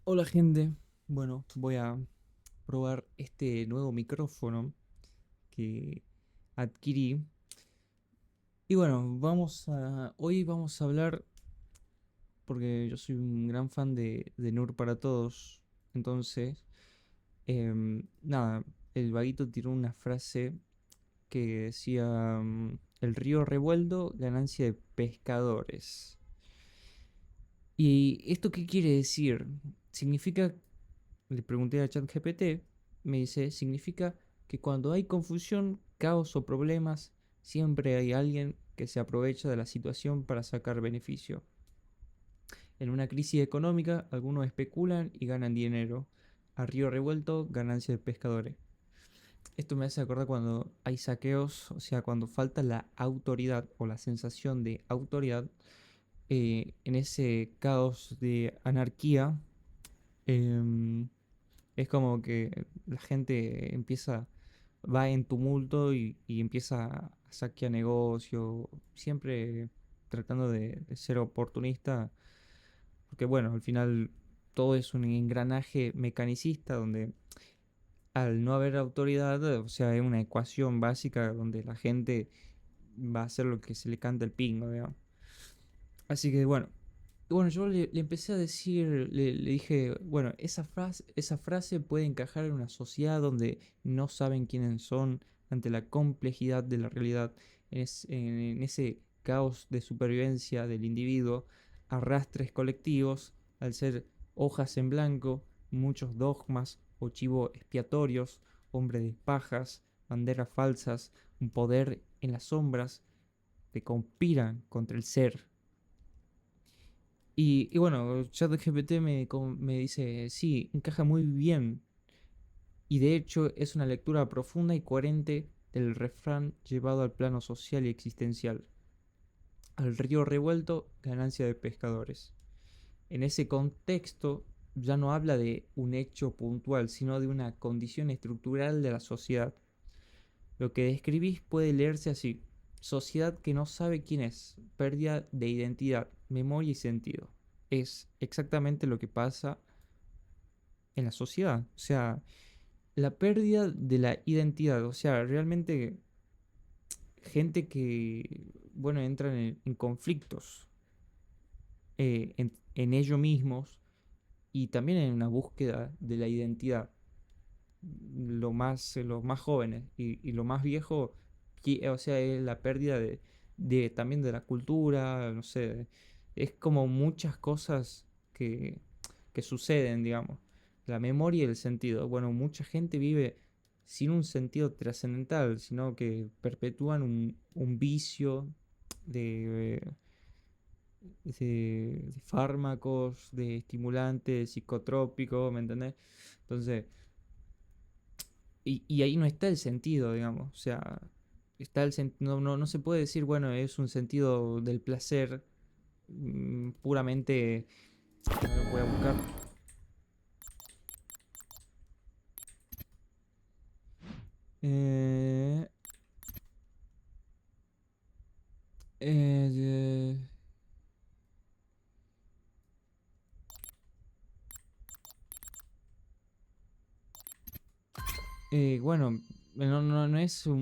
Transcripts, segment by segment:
Hola gente, bueno, voy a probar este nuevo micrófono que adquirí. Y bueno, hoy vamos a hablar, porque yo soy un gran fan de Nur para Todos. Entonces, nada, el vaguito tiró una frase que decía, el río revuelto, ganancia de pescadores. ¿Y esto qué quiere decir? Significa, le pregunté a ChatGPT, me dice, significa que cuando hay confusión, caos o problemas, siempre hay alguien que se aprovecha de la situación para sacar beneficio. En una crisis económica, algunos especulan y ganan dinero. A río revuelto, ganancia de pescadores. Esto me hace acordar cuando hay saqueos, o sea, cuando falta la autoridad o la sensación de autoridad, en ese caos de anarquía, em, es como que la gente va en tumulto y empieza a saquear negocio, siempre tratando de ser oportunista, porque bueno, al final todo es un engranaje mecanicista donde al no haber autoridad, o sea, es una ecuación básica donde la gente va a hacer lo que se le canta el pingo, digamos. Así que bueno, yo le empecé a decir, le dije, bueno, esa frase puede encajar en una sociedad donde no saben quiénes son ante la complejidad de la realidad, en ese caos de supervivencia del individuo, arrastres colectivos, al ser hojas en blanco, muchos dogmas o chivos expiatorios, hombres de pajas, banderas falsas, un poder en las sombras que conspiran contra el ser. Y bueno, ChatGPT me dice, sí, encaja muy bien. Y de hecho es una lectura profunda y coherente del refrán llevado al plano social y existencial. Al río revuelto, ganancia de pescadores. En ese contexto ya no habla de un hecho puntual, sino de una condición estructural de la sociedad. Lo que describís puede leerse así. Sociedad que no sabe quién es, pérdida de identidad, memoria y sentido. Es exactamente lo que pasa en la sociedad. O sea, la pérdida de la identidad. O sea, realmente gente que, bueno, entran en conflictos en ellos mismos y también en una búsqueda de la identidad. Los más jóvenes y lo más viejo, o sea, es la pérdida también de la cultura, no sé, es como muchas cosas que suceden, digamos. La memoria y el sentido. Bueno, mucha gente vive sin un sentido trascendental, sino que perpetúan un vicio de, de fármacos, de estimulantes, psicotrópicos, ¿me entendés? Entonces, y ahí no está el sentido, digamos. O sea, no se puede decir, bueno, es un sentido del placer puramente. A ver, voy a buscar. Eh, eh, bueno, no es o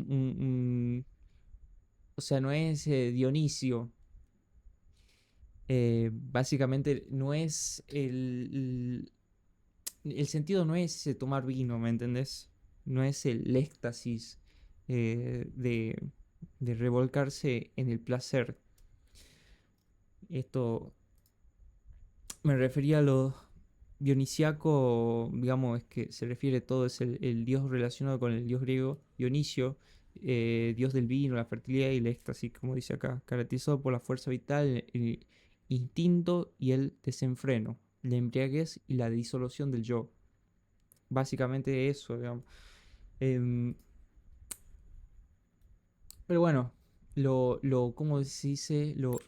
sea, no es Dionisio. Básicamente no es el sentido no es tomar vino, ¿me entendés? No es el éxtasis de revolcarse en el placer. Esto me refería a lo dionisiaco, digamos, es que se refiere todo, es el dios relacionado con el dios griego Dionisio, dios del vino, la fertilidad y el éxtasis, como dice acá, caracterizado por la fuerza vital, el instinto y el desenfreno, la embriaguez y la disolución del yo. Básicamente eso, digamos. Em, pero bueno, ¿cómo se dice? Lo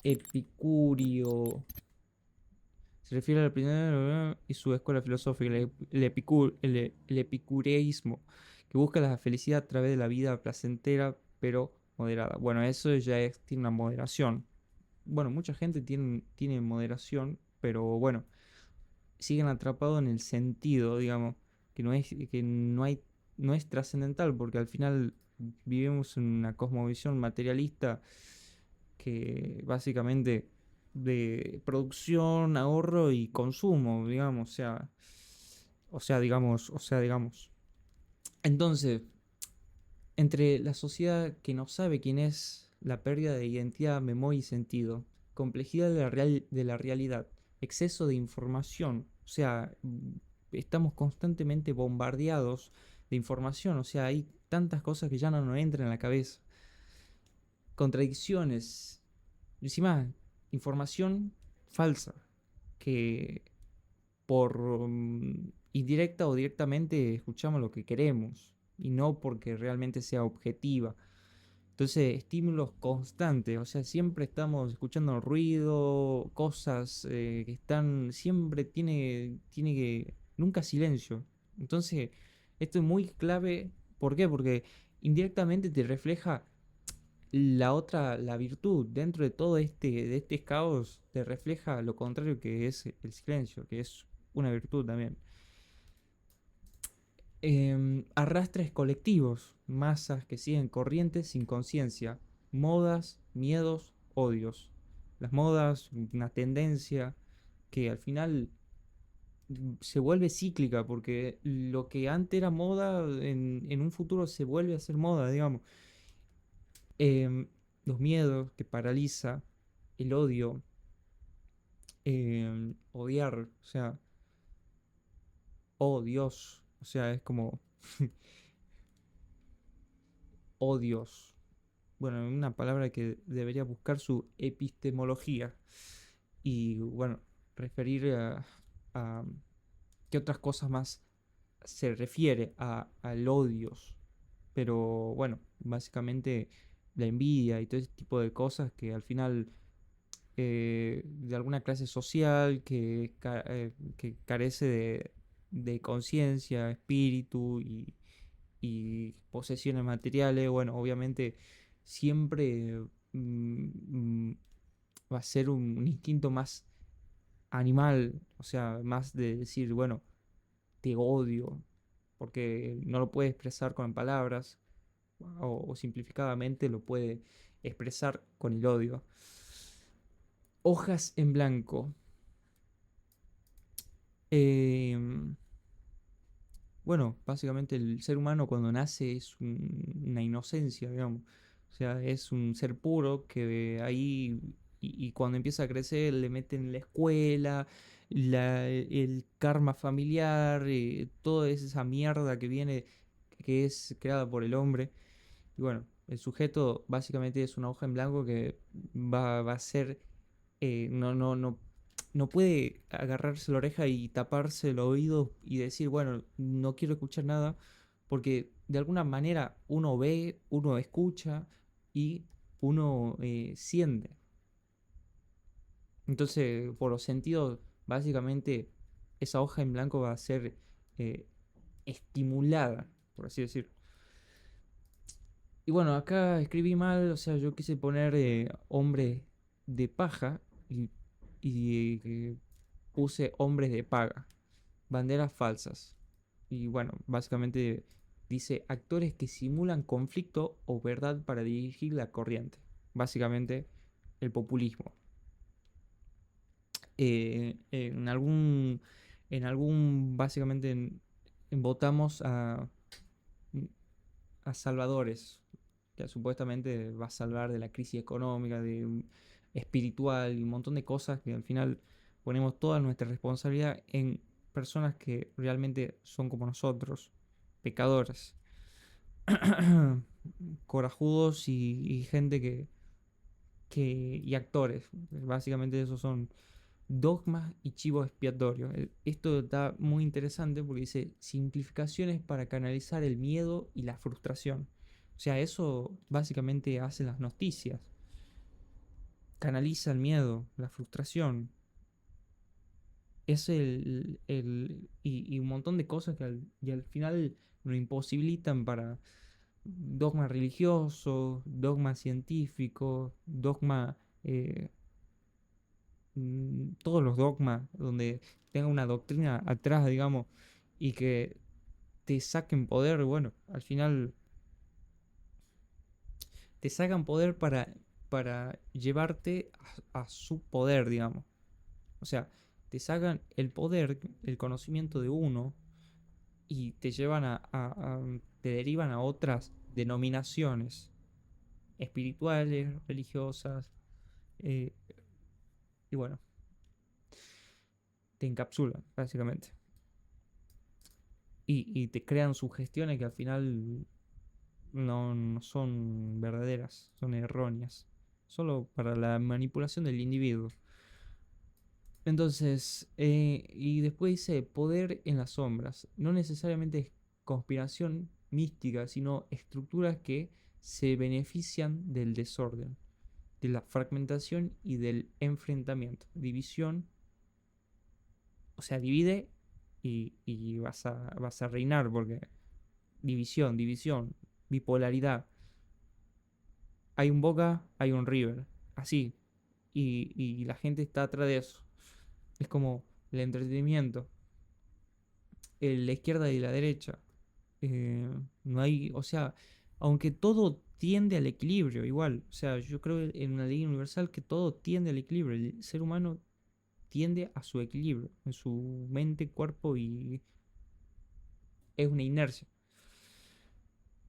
epicurio. Se refiere a la primera y su escuela filosófica, el epicureísmo, que busca la felicidad a través de la vida placentera pero moderada. Bueno, eso tiene una moderación. Bueno, mucha gente tiene moderación, pero bueno, siguen atrapados en el sentido, digamos, que no hay, no es trascendental, porque al final vivimos en una cosmovisión materialista que básicamente de producción, ahorro y consumo, digamos, digamos. Entonces, entre la sociedad que no sabe quién es, la pérdida de identidad, memoria y sentido, complejidad de la realidad, exceso de información, estamos constantemente bombardeados de información, o sea, hay tantas cosas que ya no nos entran en la cabeza, contradicciones, encima, información falsa, que por indirecta o directamente escuchamos lo que queremos y no porque realmente sea objetiva. Entonces, estímulos constantes, o sea, siempre estamos escuchando ruido, cosas que están, siempre tiene que, nunca silencio. Entonces, esto es muy clave, ¿por qué? Porque indirectamente te refleja la virtud, dentro de este caos, te refleja lo contrario que es el silencio, que es una virtud también. Arrastres colectivos, masas que siguen corrientes sin conciencia, modas, miedos, odios. Las modas, una tendencia que al final se vuelve cíclica, porque lo que antes era moda, en un futuro se vuelve a ser moda, digamos. Em, los miedos que paraliza, el odio, odiar, o sea, oh Dios, o sea, es como odios. Bueno, una palabra que debería buscar su epistemología y, bueno, referir a qué otras cosas más se refiere al odios. Pero bueno, básicamente la envidia y todo ese tipo de cosas que al final de alguna clase social que carece de conciencia, espíritu y posesiones materiales, bueno, obviamente siempre mm, va a ser un instinto más animal, o sea, más de decir, bueno, te odio, porque no lo puede expresar con palabras, o simplificadamente lo puede expresar con el odio. Hojas en blanco. Em, bueno, básicamente el ser humano cuando nace es una inocencia, digamos. O sea, es un ser puro que ahí, y cuando empieza a crecer le meten en la escuela, el karma familiar, toda esa mierda que viene, que es creada por el hombre. Y bueno, el sujeto básicamente es una hoja en blanco que va a ser, no puede agarrarse la oreja y taparse el oído y decir, bueno, no quiero escuchar nada, porque de alguna manera uno ve, uno escucha y uno siente. Entonces, por los sentidos, básicamente esa hoja en blanco va a ser eh, estimulada, por así decirlo. Y bueno, acá escribí mal, o sea, yo quise poner hombre de paja y puse hombres de paga, banderas falsas. Y bueno, básicamente dice actores que simulan conflicto o verdad para dirigir la corriente. Básicamente el populismo. En básicamente votamos a salvadores, que supuestamente va a salvar de la crisis económica, espiritual y un montón de cosas que al final ponemos toda nuestra responsabilidad en personas que realmente son como nosotros, pecadores, corajudos y gente y actores. Básicamente esos son dogmas y chivos expiatorios. Esto está muy interesante porque dice simplificaciones para canalizar el miedo y la frustración. O sea, eso básicamente hacen las noticias. Canaliza el miedo, la frustración. Es y un montón de cosas y al final lo imposibilitan para dogma religioso, dogma científico, dogma todos los dogmas, donde tenga una doctrina atrás, digamos, y que te saquen poder, bueno, al final te sacan poder para llevarte a su poder, digamos. O sea, te sacan el poder, el conocimiento de uno y te llevan te derivan a otras denominaciones espirituales, religiosas, eh, y bueno, te encapsulan, básicamente. Y te crean sugestiones que al final no son verdaderas, son erróneas. Solo para la manipulación del individuo. Entonces, y después dice poder en las sombras. No necesariamente es conspiración mística, sino estructuras que se benefician del desorden, de la fragmentación y del enfrentamiento. División, o sea, divide y vas a reinar, porque división, bipolaridad. Hay un Boca, hay un River, así. Y la gente está atrás de eso. Es como el entretenimiento, la izquierda y la derecha. No hay, o sea, aunque todo tiende al equilibrio, igual. O sea, yo creo en una ley universal que todo tiende al equilibrio. El ser humano tiende a su equilibrio en su mente, cuerpo y es una inercia.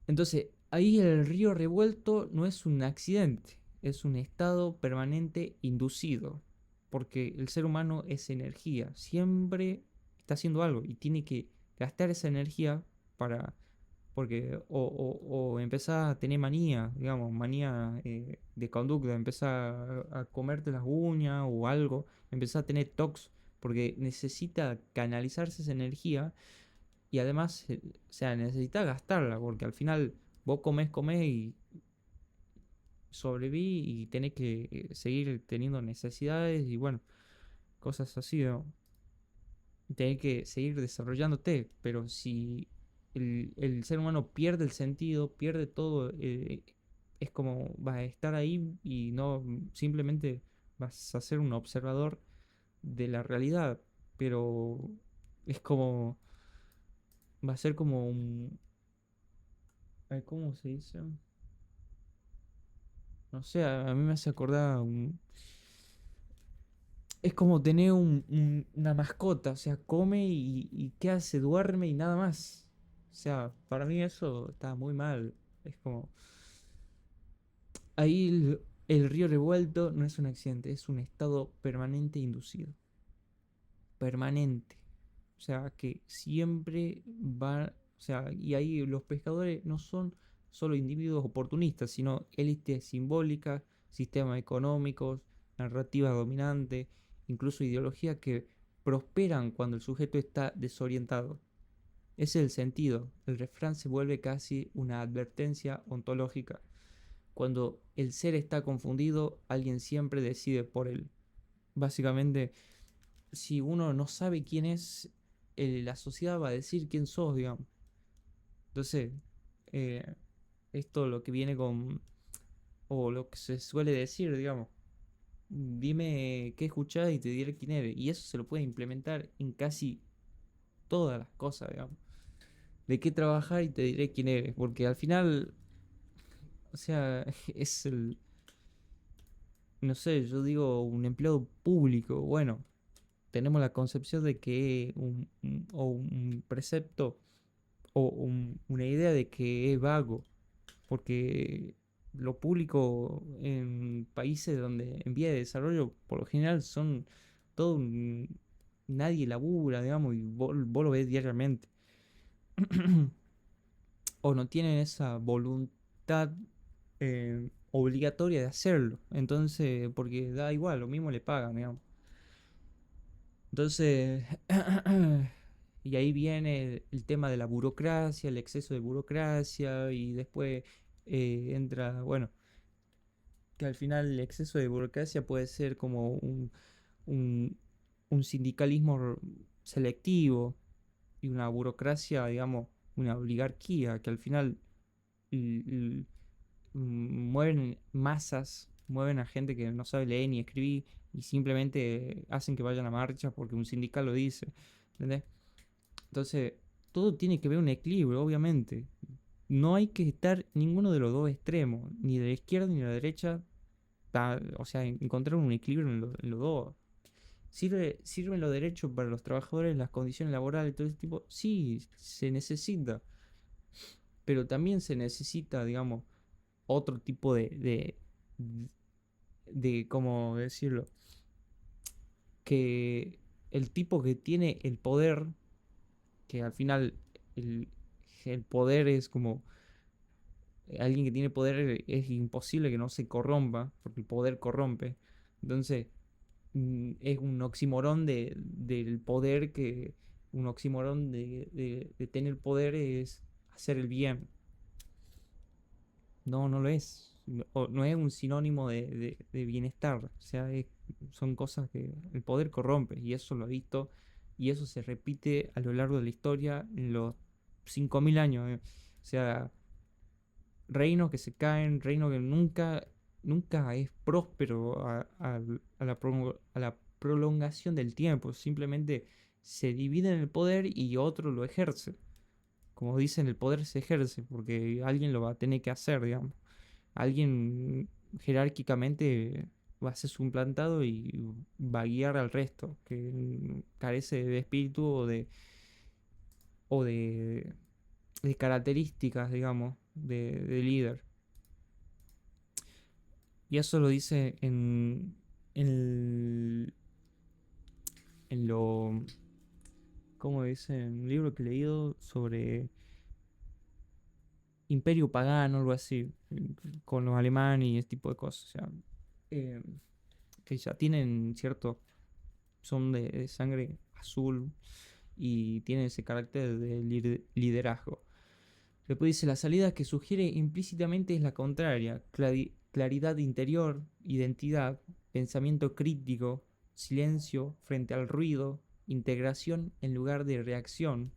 Entonces, ahí el río revuelto no es un accidente, es un estado permanente inducido, porque el ser humano es energía, siempre está haciendo algo y tiene que gastar esa energía para, porque o empezás a tener manía, digamos, manía de conducta, empezás a comerte las uñas o algo, empezás a tener tox, porque necesita canalizarse esa energía y además, o sea, necesitas gastarla, porque al final vos comés y sobreví y tenés que seguir teniendo necesidades y bueno, cosas así, ¿no? Tenés que seguir desarrollándote, pero si el ser humano pierde el sentido, pierde todo, es como vas a estar ahí y no simplemente vas a ser un observador de la realidad, pero es como, va a ser como un, ¿cómo se dice? No sé, a mí me hace acordar es como tener una mascota, o sea, come y ¿qué hace? Duerme y nada más. O sea, para mí eso está muy mal. Es como... Ahí el río revuelto no es un accidente, es un estado permanente inducido. Permanente. O sea, que siempre va... O sea, y ahí los pescadores no son solo individuos oportunistas, sino élites simbólicas, sistemas económicos, narrativa dominante, incluso ideologías que prosperan cuando el sujeto está desorientado. Ese es el sentido. El refrán se vuelve casi una advertencia ontológica. Cuando el ser está confundido, alguien siempre decide por él. Básicamente, si uno no sabe quién es, la sociedad va a decir quién sos, digamos. Entonces, eh, esto lo que viene con, o lo que se suele decir, digamos, dime qué escuchás y te diré quién eres. Y eso se lo puede implementar en casi todas las cosas, digamos. De qué trabajar y te diré quién eres. Porque al final, o sea, es el, no sé, yo digo un empleado público. Bueno, tenemos la concepción de que o un precepto o una idea de que es vago, porque lo público en países donde en vía de desarrollo por lo general son todo nadie labura, digamos, y vos lo ves diariamente. O no tienen esa voluntad obligatoria de hacerlo. Entonces, porque da igual, lo mismo le pagan, digamos. Entonces, y ahí viene el tema de la burocracia, el exceso de burocracia, y después entra, bueno, que al final el exceso de burocracia puede ser como un, un sindicalismo selectivo y una burocracia, digamos, una oligarquía, que al final mueren masas mueven a gente que no sabe leer ni escribir y simplemente hacen que vayan a marcha porque un sindical lo dice. ¿Entendés? Entonces, todo tiene que ver un equilibrio, obviamente. No hay que estar ninguno de los dos extremos, ni de la izquierda ni de la derecha. O sea, encontrar un equilibrio en los dos. ¿Sirven los derechos para los trabajadores, las condiciones laborales, todo ese tipo? Sí, se necesita. Pero también se necesita, digamos, otro tipo de ¿cómo decirlo? Que el tipo que tiene el poder, que al final el, el poder es como alguien que tiene poder es imposible que no se corrompa, porque el poder corrompe. Entonces, es un oxímoron del poder que. Un oxímoron de tener poder es hacer el bien. No, no lo es. No es un sinónimo de bienestar. O sea, son cosas que el poder corrompe. Y eso lo he visto. Y eso se repite a lo largo de la historia en los 5.000 años. O sea, reinos que se caen, reino que nunca es próspero a la prolongación del tiempo. Simplemente se divide en el poder y otro lo ejerce. Como dicen, el poder se ejerce porque alguien lo va a tener que hacer, digamos. Alguien jerárquicamente va a ser suplantado y va a guiar al resto, que carece de espíritu o de características, digamos, de líder. Y eso lo dice en, en lo, ¿cómo dice? En un libro que he leído sobre Imperio Pagano, algo así, con los alemanes y ese tipo de cosas. O sea, eh, que ya tienen cierto, son de sangre azul y tienen ese carácter de liderazgo. Después dice, la salida que sugiere implícitamente es la contraria, claridad interior, identidad, pensamiento crítico, silencio frente al ruido, integración en lugar de reacción.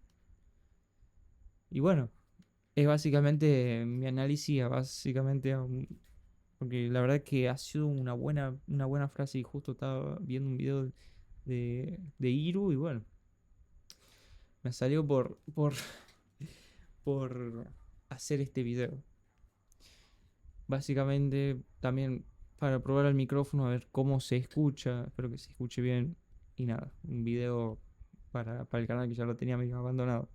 Y bueno, es básicamente mi análisis, básicamente, porque la verdad que ha sido una buena frase y justo estaba viendo un video de Iru y bueno, me salió por hacer este video. Básicamente también para probar el micrófono, a ver cómo se escucha, espero que se escuche bien y nada, un video para el canal que ya lo tenía medio abandonado.